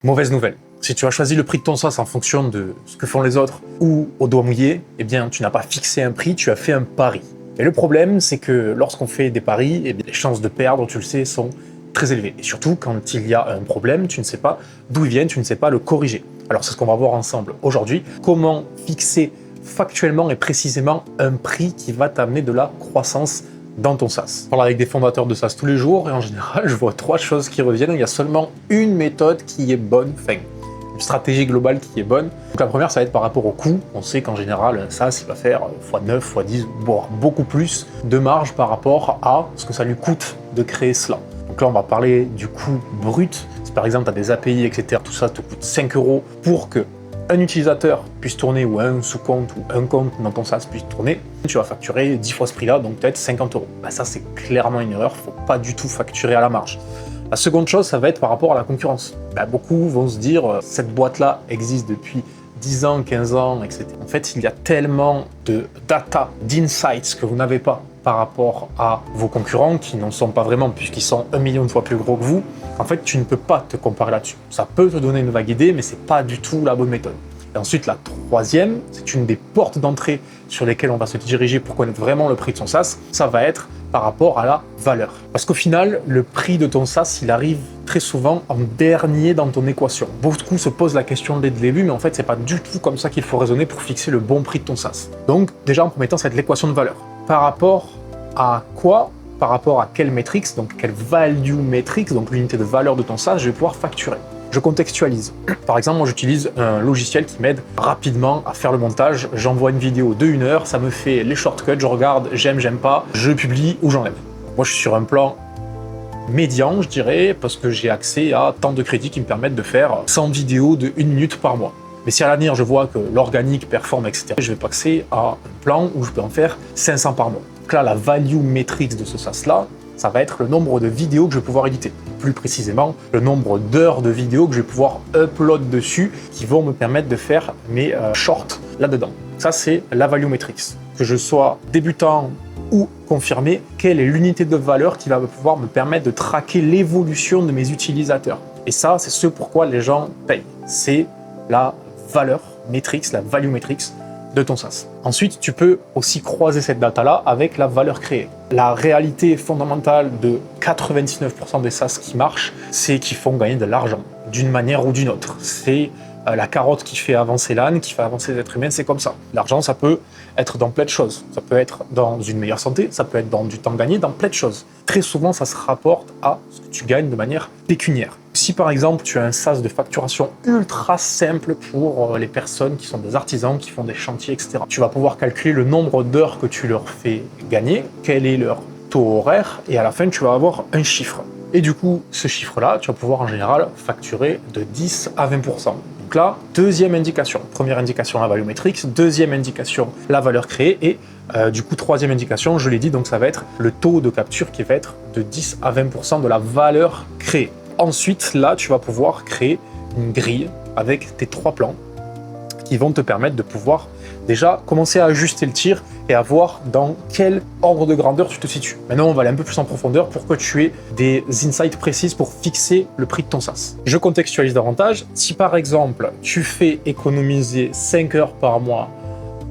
Mauvaise nouvelle. Si tu as choisi le prix de ton SaaS en fonction de ce que font les autres ou au doigt mouillé, eh bien, tu n'as pas fixé un prix, tu as fait un pari. Et le problème, c'est que lorsqu'on fait des paris, eh bien, les chances de perdre, tu le sais, sont très élevées. Et surtout, quand il y a un problème, tu ne sais pas d'où il vient, tu ne sais pas le corriger. Alors, c'est ce qu'on va voir ensemble aujourd'hui. Comment fixer factuellement et précisément un prix qui va t'amener de la croissance dans ton SaaS. Je parle avec des fondateurs de SaaS tous les jours et en général, je vois trois choses qui reviennent. Il y a seulement une méthode qui est bonne, enfin, une stratégie globale qui est bonne. Donc la première, ça va être par rapport au coût. On sait qu'en général, un SaaS, il va faire x9, x10, voire beaucoup plus de marge par rapport à ce que ça lui coûte de créer cela. Donc là, on va parler du coût brut. Si par exemple, tu as des API, etc., tout ça te coûte 5 € pour que un utilisateur puisse tourner ou un sous-compte ou un compte dans ton SaaS puisse tourner, tu vas facturer 10 fois ce prix-là, donc peut-être 50 €. Ben ça, c'est clairement une erreur, il ne faut pas du tout facturer à la marge. La seconde chose, ça va être par rapport à la concurrence. Ben, beaucoup vont se dire, cette boîte-là existe depuis 10 ans, 15 ans, etc. En fait, il y a tellement de data, d'insights que vous n'avez pas par rapport à vos concurrents qui n'en sont pas vraiment puisqu'ils sont 1 million de fois plus gros que vous. En fait, tu ne peux pas te comparer là-dessus. Ça peut te donner une vague idée, mais c'est pas du tout la bonne méthode. Et ensuite, la troisième, c'est une des portes d'entrée sur lesquelles on va se diriger pour connaître vraiment le prix de son SaaS. Ça va être par rapport à la valeur. Parce qu'au final, le prix de ton SaaS, il arrive très souvent en dernier dans ton équation. Beaucoup se posent la question dès le début, mais en fait, c'est pas du tout comme ça qu'il faut raisonner pour fixer le bon prix de ton SaaS. Donc, déjà, en premier temps, ça va être l'équation de valeur. Par rapport à quoi ? Par rapport à quelle métrique, donc quelle value metrics, donc l'unité de valeur de ton SaaS, je vais pouvoir facturer. Je contextualise. Par exemple, moi j'utilise un logiciel qui m'aide rapidement à faire le montage. J'envoie une vidéo de 1 heure, ça me fait les shortcuts, je regarde, j'aime, j'aime pas, je publie ou j'enlève. Moi je suis sur un plan médian, je dirais, parce que j'ai accès à tant de crédits qui me permettent de faire 100 vidéos de 1 minute par mois. Mais si à l'avenir je vois que l'organique performe, etc., je vais passer à un plan où je peux en faire 500 par mois. Donc là, la value metrics de ce SaaS-là, ça va être le nombre de vidéos que je vais pouvoir éditer. Plus précisément, le nombre d'heures de vidéos que je vais pouvoir upload dessus qui vont me permettre de faire mes shorts là-dedans. Ça, c'est la value metrics. Que je sois débutant ou confirmé, quelle est l'unité de valeur qui va pouvoir me permettre de traquer l'évolution de mes utilisateurs. Et ça, c'est ce pourquoi les gens payent. C'est la valeur metrics, la value metrics de ton SaaS. Ensuite, tu peux aussi croiser cette data-là avec la valeur créée. La réalité fondamentale de 99% des SaaS qui marchent, c'est qu'ils font gagner de l'argent, d'une manière ou d'une autre. C'est la carotte qui fait avancer l'âne, qui fait avancer les êtres humains, c'est comme ça. L'argent, ça peut être dans plein de choses. Ça peut être dans une meilleure santé, ça peut être dans du temps gagné, dans plein de choses. Très souvent, ça se rapporte à ce que tu gagnes de manière pécuniaire. Si par exemple, tu as un SaaS de facturation ultra simple pour les personnes qui sont des artisans, qui font des chantiers, etc., tu vas pouvoir calculer le nombre d'heures que tu leur fais gagner, quel est leur taux horaire, et à la fin, tu vas avoir un chiffre. Et du coup, ce chiffre-là, tu vas pouvoir en général facturer de 10 à 20%. Donc là, deuxième indication. Première indication, la value metrics. Deuxième indication, la valeur créée. Et du coup, troisième indication, je l'ai dit, donc ça va être le taux de capture qui va être de 10 à 20% de la valeur créée. Ensuite, là, tu vas pouvoir créer une grille avec tes 3 plans qui vont te permettre de pouvoir déjà commencer à ajuster le tir et à voir dans quel ordre de grandeur tu te situes. Maintenant, on va aller un peu plus en profondeur pour que tu aies des insights précises pour fixer le prix de ton SaaS. Je contextualise davantage. Si par exemple, tu fais économiser 5 heures par mois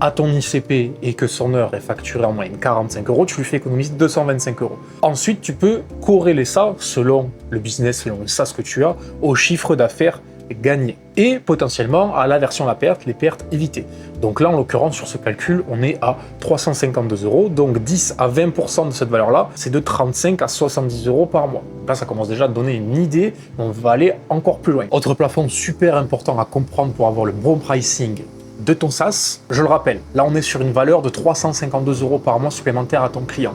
à ton ICP et que son heure est facturée en moyenne 45 €, tu lui fais économiser 225 €. Ensuite, tu peux corréler ça selon le business, selon le SaaS que tu as, au chiffre d'affaires gagné et potentiellement à l'aversion à la perte, les pertes évitées. Donc là, en l'occurrence, sur ce calcul, on est à 352 €. Donc 10 à 20% de cette valeur-là, c'est de 35 à 70 € par mois. Là, ça commence déjà à donner une idée, mais on va aller encore plus loin. Autre plafond super important à comprendre pour avoir le bon pricing de ton SaaS, je le rappelle, là on est sur une valeur de 352 € par mois supplémentaire à ton client.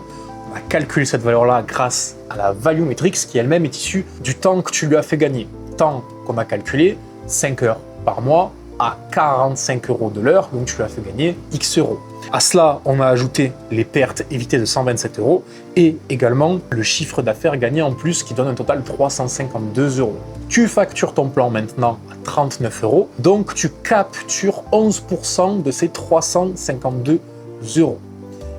On va calculer cette valeur-là grâce à la value metrics qui elle-même est issue du temps que tu lui as fait gagner. Temps qu'on a calculé, 5 heures par mois à 45 € de l'heure, donc tu lui as fait gagner X euros. À cela, on a ajouté les pertes évitées de 127 € et également le chiffre d'affaires gagné en plus qui donne un total de 352 €. Tu factures ton plan maintenant à 39 €, donc tu captures 11% de ces 352 €.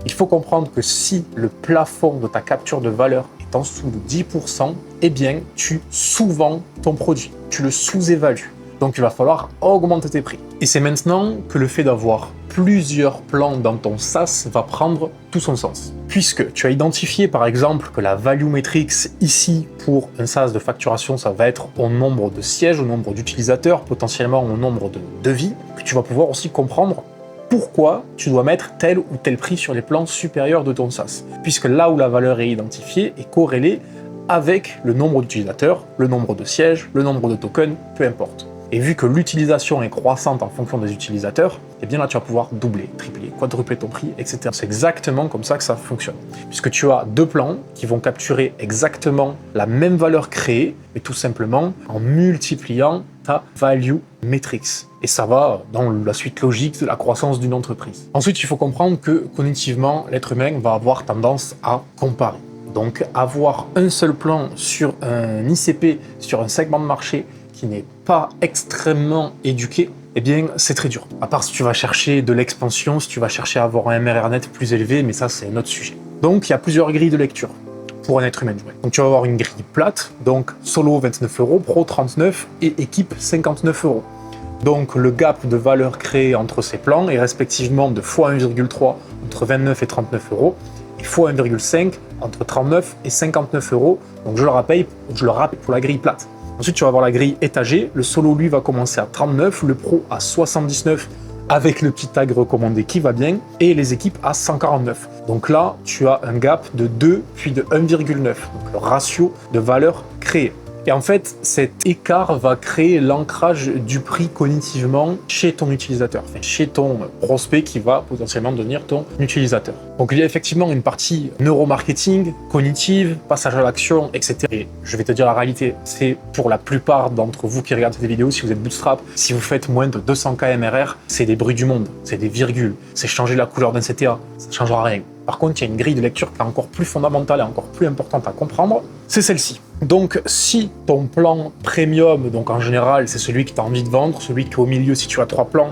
Il faut comprendre que si le plafond de ta capture de valeur est en dessous de 10%, eh bien, tu sous-vends ton produit. tu le sous-évalues. Donc il va falloir augmenter tes prix. Et c'est maintenant que le fait d'avoir plusieurs plans dans ton SaaS va prendre tout son sens. Puisque tu as identifié par exemple que la value metrics ici pour un SaaS de facturation, ça va être au nombre de sièges, au nombre d'utilisateurs, potentiellement au nombre de devis, que tu vas pouvoir aussi comprendre pourquoi tu dois mettre tel ou tel prix sur les plans supérieurs de ton SaaS. Puisque là où la valeur est identifiée est corrélée avec le nombre d'utilisateurs, le nombre de sièges, le nombre de tokens, peu importe. Et vu que l'utilisation est croissante en fonction des utilisateurs, eh bien là tu vas pouvoir doubler, tripler, quadrupler ton prix, etc. C'est exactement comme ça que ça fonctionne. Puisque tu as deux plans qui vont capturer exactement la même valeur créée, mais tout simplement en multipliant ta value metrics. Et ça va dans la suite logique de la croissance d'une entreprise. Ensuite, il faut comprendre que cognitivement, l'être humain va avoir tendance à comparer. Donc avoir un seul plan sur un ICP, sur un segment de marché qui n'est pas extrêmement éduqué, eh bien c'est très dur. À part si tu vas chercher de l'expansion, si tu vas chercher à avoir un MRR net plus élevé, mais ça c'est un autre sujet. Donc il y a plusieurs grilles de lecture pour un être humain joué. Donc tu vas avoir une grille plate, donc solo 29 €, pro 39 et équipe 59 €. Donc le gap de valeur créée entre ces plans est respectivement de x1,3 entre 29 et 39 € et x1,5 entre 39 et 59 €. Donc je le rappelle pour la grille plate. Ensuite, tu vas avoir la grille étagée. Le solo, lui, va commencer à 39, le pro à 79, avec le petit tag recommandé qui va bien, et les équipes à 149. Donc là, tu as un gap de 2 puis de 1,9, donc le ratio de valeur créée. Et en fait, cet écart va créer l'ancrage du prix cognitivement chez ton utilisateur, enfin, chez ton prospect qui va potentiellement devenir ton utilisateur. Donc il y a effectivement une partie neuromarketing, cognitive, passage à l'action, etc. Et je vais te dire la réalité, c'est pour la plupart d'entre vous qui regardent cette vidéo, si vous êtes bootstrap, si vous faites moins de 200K MRR, c'est des bruits du monde, c'est des virgules, c'est changer la couleur d'un CTA, ça ne changera rien. Par contre, il y a une grille de lecture qui est encore plus fondamentale et encore plus importante à comprendre, c'est celle-ci. Donc, si ton plan premium, donc en général, c'est celui que tu as envie de vendre, celui qui est au milieu si tu as 3 plans,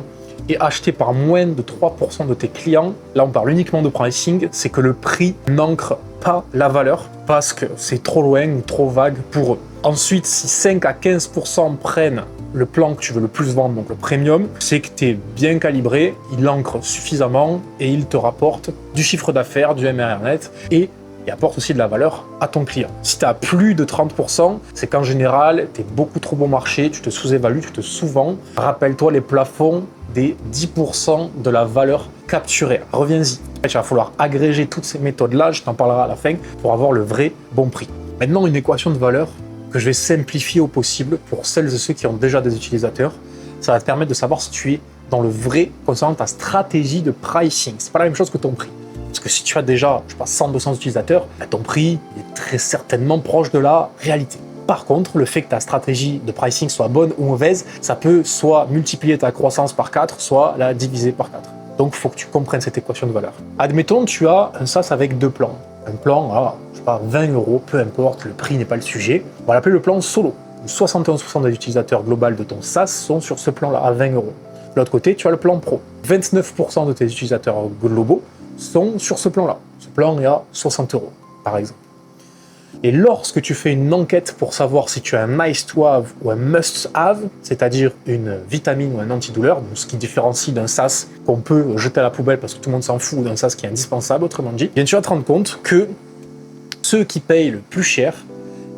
est acheté par moins de 3% de tes clients, là on parle uniquement de pricing, c'est que le prix n'ancre pas la valeur parce que c'est trop loin ou trop vague pour eux. Ensuite, si 5 à 15% prennent le plan que tu veux le plus vendre, donc le premium, c'est que tu es bien calibré, il ancre suffisamment et il te rapporte du chiffre d'affaires, du MRR net et apporte aussi de la valeur à ton client. Si tu as plus de 30%, c'est qu'en général, tu es beaucoup trop bon marché, tu te sous-évalues, tu te sous-vends. Rappelle-toi les plafonds des 10% de la valeur capturée. Reviens-y. Il va falloir agréger toutes ces méthodes-là, je t'en parlerai à la fin, pour avoir le vrai bon prix. Maintenant, une équation de valeur que je vais simplifier au possible pour celles et ceux qui ont déjà des utilisateurs. Ça va te permettre de savoir si tu es dans le vrai concernant ta stratégie de pricing. C'est pas la même chose que ton prix. Parce que si tu as déjà, je sais pas, 100-200 utilisateurs, ton prix est très certainement proche de la réalité. Par contre, le fait que ta stratégie de pricing soit bonne ou mauvaise, ça peut soit multiplier ta croissance par 4, soit la diviser par 4. Donc, il faut que tu comprennes cette équation de valeur. Admettons, tu as un SaaS avec 2 plans. Un plan, je sais pas, 20 €, peu importe, le prix n'est pas le sujet. On va l'appeler le plan solo. 71% des utilisateurs globaux de ton SaaS sont sur ce plan-là, à 20 €. De l'autre côté, tu as le plan pro. 29% de tes utilisateurs globaux sont sur ce plan-là. Ce plan est à 60 €, par exemple. Et lorsque tu fais une enquête pour savoir si tu as un nice to have ou un must have, c'est-à-dire une vitamine ou un antidouleur, donc ce qui différencie d'un SaaS qu'on peut jeter à la poubelle parce que tout le monde s'en fout, ou d'un SaaS qui est indispensable, autrement dit, bien tu vas te rendre compte que ceux qui payent le plus cher,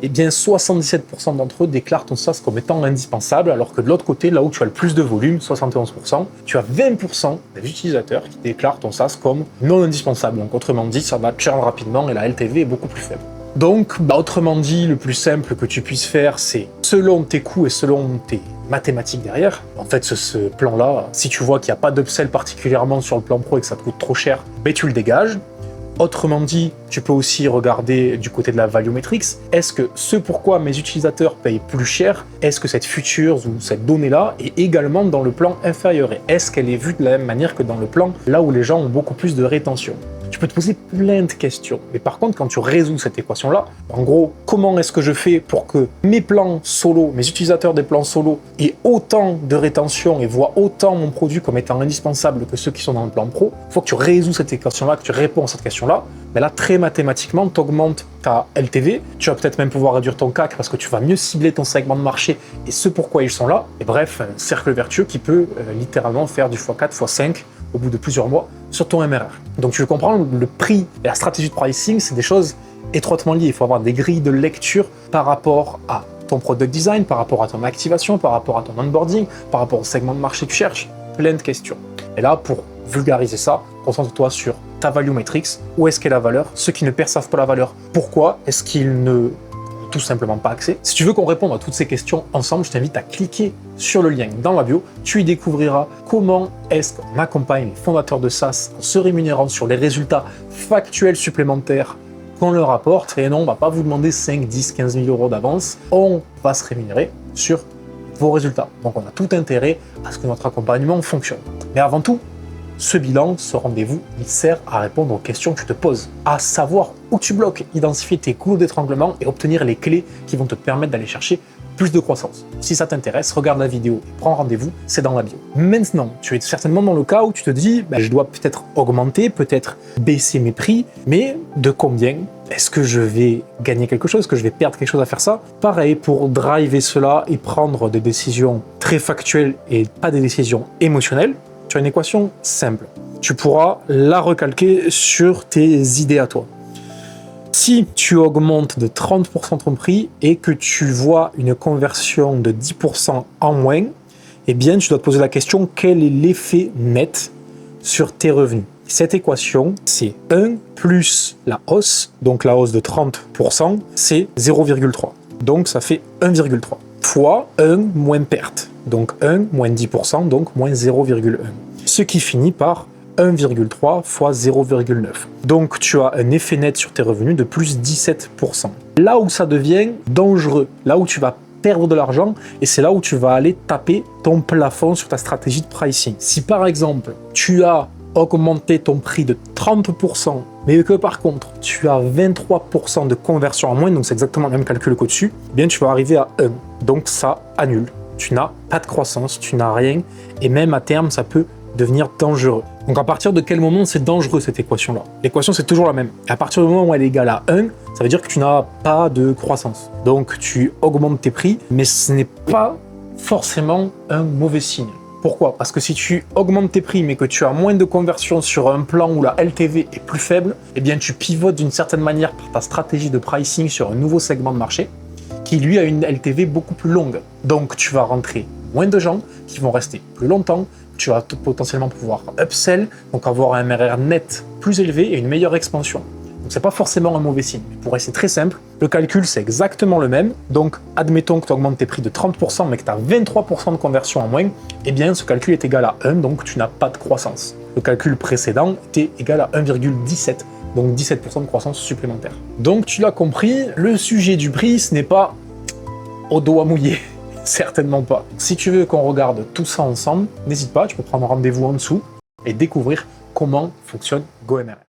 eh bien 77% d'entre eux déclarent ton SaaS comme étant indispensable, alors que de l'autre côté, là où tu as le plus de volume, 71%, tu as 20% des utilisateurs qui déclarent ton SaaS comme non indispensable. Donc autrement dit, ça va churn rapidement et la LTV est beaucoup plus faible. Donc, autrement dit, le plus simple que tu puisses faire, c'est selon tes coûts et selon tes mathématiques derrière. En fait, ce plan-là, si tu vois qu'il n'y a pas d'upsell particulièrement sur le plan pro et que ça te coûte trop cher, tu le dégages. Autrement dit, tu peux aussi regarder du côté de la value metrics. Est-ce que ce pourquoi mes utilisateurs payent plus cher, est-ce que cette feature ou cette donnée-là est également dans le plan inférieur? Et est-ce qu'elle est vue de la même manière que dans le plan là où les gens ont beaucoup plus de rétention? Tu peux te poser plein de questions. Mais par contre, quand tu résous cette équation-là, en gros, comment est-ce que je fais pour que mes plans solo, mes utilisateurs des plans solo aient autant de rétention et voient autant mon produit comme étant indispensable que ceux qui sont dans le plan pro? Il faut que tu résous cette équation-là, que tu réponds à cette question-là mais là, très mathématiquement, tu augmentes ta LTV, tu vas peut-être même pouvoir réduire ton CAC parce que tu vas mieux cibler ton segment de marché et ce pourquoi ils sont là. Et bref, un cercle vertueux qui peut littéralement faire du x4, x5 au bout de plusieurs mois sur ton MRR. Donc tu veux comprendre, le prix et la stratégie de pricing, c'est des choses étroitement liées. Il faut avoir des grilles de lecture par rapport à ton product design, par rapport à ton activation, par rapport à ton onboarding, par rapport au segment de marché que tu cherches, plein de questions. Et là, pour vulgariser ça, concentre-toi sur ta value matrix, où est-ce qu'est la valeur, ceux qui ne perçoivent pas la valeur, pourquoi est-ce qu'ils ne tout simplement pas accès. Si tu veux qu'on réponde à toutes ces questions ensemble, je t'invite à cliquer sur le lien dans la bio. Tu y découvriras comment est-ce qu'on accompagne les fondateurs de SaaS en se rémunérant sur les résultats factuels supplémentaires qu'on leur apporte. Et non, on ne va pas vous demander 5, 10, 15 000 euros d'avance. On va se rémunérer sur vos résultats. Donc on a tout intérêt à ce que notre accompagnement fonctionne. Mais avant tout, ce bilan, ce rendez-vous, il sert à répondre aux questions que tu te poses, à savoir où tu bloques, identifier tes goulets d'étranglement et obtenir les clés qui vont te permettre d'aller chercher plus de croissance. Si ça t'intéresse, regarde la vidéo et prends rendez-vous, c'est dans la bio. Maintenant, tu es certainement dans le cas où tu te dis, je dois peut-être augmenter, peut-être baisser mes prix, mais de combien? Est-ce que je vais gagner quelque chose? Est-ce que je vais perdre quelque chose à faire ça? Pareil, pour driver cela et prendre des décisions très factuelles et pas des décisions émotionnelles, tu as une équation simple. Tu pourras la recalquer sur tes idées à toi. Si tu augmentes de 30% ton prix et que tu vois une conversion de 10% en moins, eh bien, tu dois te poser la question, quel est l'effet net sur tes revenus? Cette équation, c'est 1 plus la hausse, donc la hausse de 30%, c'est 0,3. Donc, ça fait 1,3 fois 1 moins perte. Donc 1 moins 10%, donc moins 0,1. Ce qui finit par 1,3 fois 0,9. Donc tu as un effet net sur tes revenus de plus 17%. Là où ça devient dangereux, là où tu vas perdre de l'argent, et c'est là où tu vas aller taper ton plafond sur ta stratégie de pricing. Si par exemple, tu as augmenté ton prix de 30%, mais que par contre, tu as 23% de conversion en moins, donc c'est exactement le même calcul qu'au-dessus, eh bien tu vas arriver à 1. Donc ça annule. Tu n'as pas de croissance, tu n'as rien, et même à terme, ça peut devenir dangereux. Donc à partir de quel moment c'est dangereux cette équation-là? L'équation c'est toujours la même. À partir du moment où elle est égale à 1, ça veut dire que tu n'as pas de croissance. Donc tu augmentes tes prix, mais ce n'est pas forcément un mauvais signe. Pourquoi? Parce que si tu augmentes tes prix mais que tu as moins de conversion sur un plan où la LTV est plus faible, eh bien tu pivotes d'une certaine manière par ta stratégie de pricing sur un nouveau segment de marché qui lui a une LTV beaucoup plus longue. Donc tu vas rentrer moins de gens qui vont rester plus longtemps, tu vas potentiellement pouvoir upsell, donc avoir un MRR net plus élevé et une meilleure expansion. Donc c'est pas forcément un mauvais signe. Mais pour rester très simple, le calcul c'est exactement le même. Donc admettons que tu augmentes tes prix de 30% mais que tu as 23% de conversion en moins, eh bien ce calcul est égal à 1, donc tu n'as pas de croissance. Le calcul précédent était égal à 1,17. Donc 17% de croissance supplémentaire. Donc tu l'as compris, le sujet du prix, ce n'est pas au doigt mouillé. Certainement pas. Si tu veux qu'on regarde tout ça ensemble, n'hésite pas, tu peux prendre rendez-vous en dessous et découvrir comment fonctionne GoMRR.